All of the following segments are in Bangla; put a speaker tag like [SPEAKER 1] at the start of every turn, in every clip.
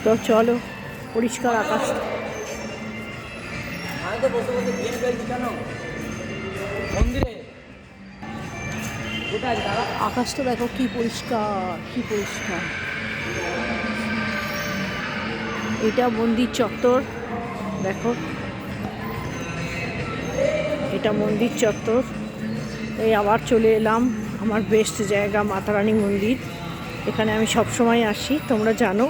[SPEAKER 1] তো চলো, পরিষ্কার আকাশ। আকাশটা দেখো কি পরিষ্কার, কি পরিষ্কার। এটা মন্দির চত্বর, দেখো এটা মন্দির চত্বর। এই আবার চলে এলাম আমার বেস্ট জায়গা মাতারানী মন্দির। এখানে আমি সব সময় আসি, তোমরা জানো।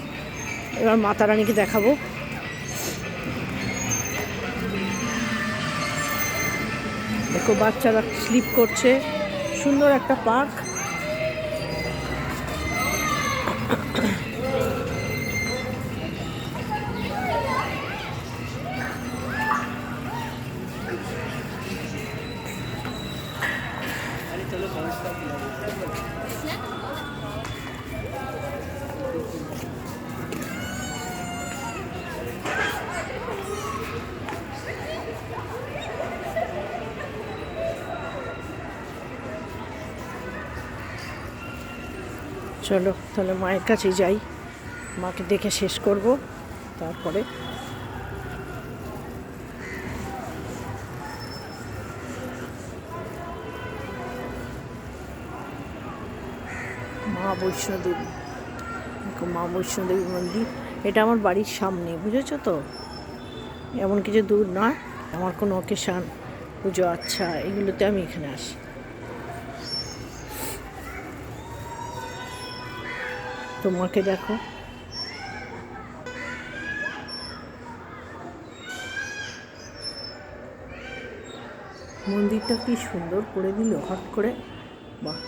[SPEAKER 1] এবার মাতারানীকে দেখাবো। দেখো বাচ্চারা স্লিপ করছে, সুন্দর একটা পার্ক। চলো তাহলে মায়ের কাছে যাই, মাকে দেখে শেষ করব, তারপরে মা বৈষ্ণোদেবী। মা বৈষ্ণোদেবী মন্দির, এটা আমার বাড়ির সামনে, বুঝেছো তো? এমন কিছু দূর নয়। আমার কোনো অকেশান, পুজো, আচ্ছা, এগুলোতে আমি এখানে আসি। তোমাকে দেখো, মন্দিরটা কি সুন্দর করে দিল হট করে, বাহ।